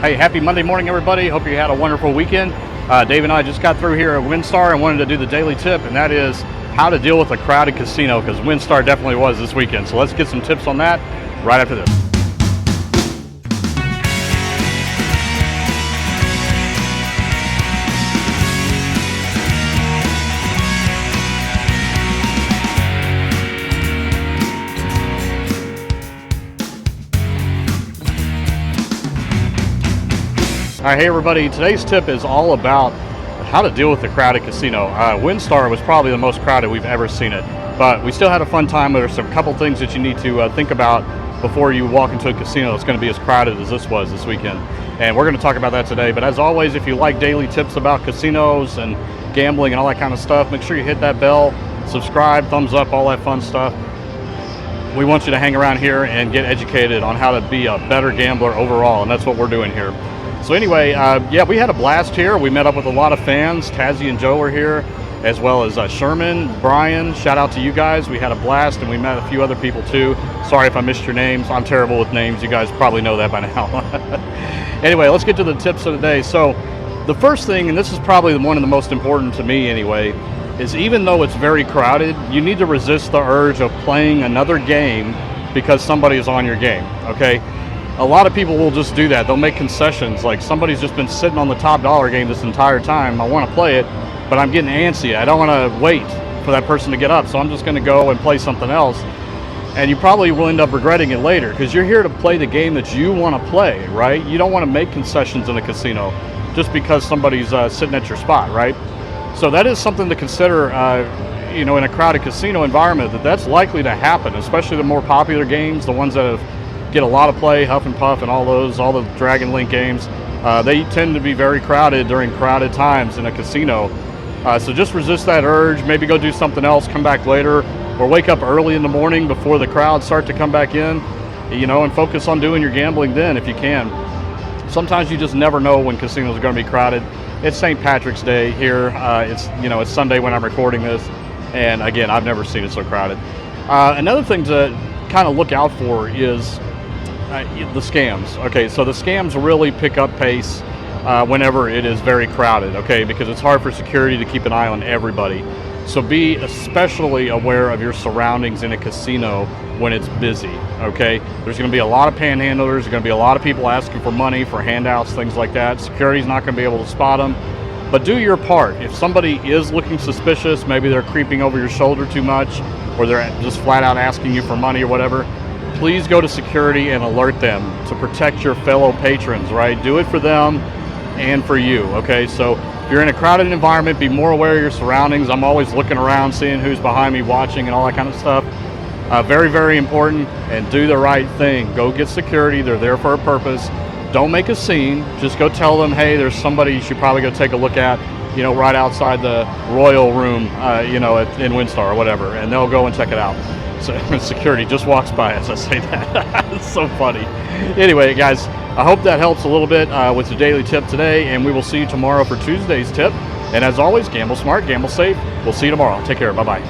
Hey, happy Monday morning, everybody. Hope you had a wonderful weekend. Dave and I just got through here at WinStar and wanted to do the daily tip, and that is how to deal with a crowded casino, because WinStar definitely was this weekend. So let's get some tips on that right after this. All right, hey everybody, today's tip is all about how to deal with the crowded casino. WinStar was probably the most crowded we've ever seen it, but we still had a fun time. There's a couple things that you need to think about before you walk into a casino that's going to be as crowded as this was this weekend. And we're going to talk about that today. But as always, if you like daily tips about casinos and gambling and all that kind of stuff, make sure you hit that bell, subscribe, thumbs up, all that fun stuff. We want you to hang around here and get educated on how to be a better gambler overall, and that's what we're doing here. So anyway, yeah, we had a blast here. We met up with a lot of fans. Tazzy and Joe were here, as well as Sherman, Brian. Shout out to you guys. We had a blast, and we met a few other people too. Sorry if I missed your names. I'm terrible with names. You guys probably know that by now. Anyway, let's get to the tips of the day. So the first thing, and this is probably one of the most important to me anyway, is even though it's very crowded, you need to resist the urge of playing another game because somebody is on your game, okay? A lot of people will just do that. They'll make concessions, like somebody's just been sitting on the top dollar game this entire time. I want to play it, but I'm getting antsy. I don't want to wait for that person to get up, so I'm just going to go and play something else. And you probably will end up regretting it later, because you're here to play the game that you want to play, right? You don't want to make concessions in a casino just because somebody's sitting at your spot, right? So that is something to consider, in a crowded casino environment, that's likely to happen, especially the more popular games, the ones that have get a lot of play, Huff and Puff and all the Dragon Link games. They tend to be very crowded during crowded times in a casino. So just resist that urge, maybe go do something else, come back later, or wake up early in the morning before the crowds start to come back in, and focus on doing your gambling then if you can. Sometimes you just never know when casinos are going to be crowded. It's St. Patrick's Day here. It's Sunday when I'm recording this, and again, I've never seen it so crowded. Another thing to kind of look out for is the scams. Okay, so the scams really pick up pace whenever it is very crowded, okay, because it's hard for security to keep an eye on everybody. So be especially aware of your surroundings in a casino when it's busy, okay? There's going to be a lot of panhandlers, there's going to be a lot of people asking for money, for handouts, things like that. Security's not going to be able to spot them, but do your part. If somebody is looking suspicious, maybe they're creeping over your shoulder too much, or they're just flat out asking you for money or whatever, please go to security and alert them to protect your fellow patrons, right? Do it for them and for you, okay? So if you're in a crowded environment, be more aware of your surroundings. I'm always looking around, seeing who's behind me, watching, and all that kind of stuff. Very, very important, and do the right thing. Go get security. They're there for a purpose. Don't make a scene. Just go tell them, hey, there's somebody you should probably go take a look at, right outside the Royal Room, in WinStar or whatever, and they'll go and check it out. So security just walks by as I say that. It's so funny. Anyway, guys, I hope that helps a little bit with the daily tip today, and we will see you tomorrow for Tuesday's tip. And as always, gamble smart, gamble safe. We'll see you tomorrow. Take care. Bye-bye.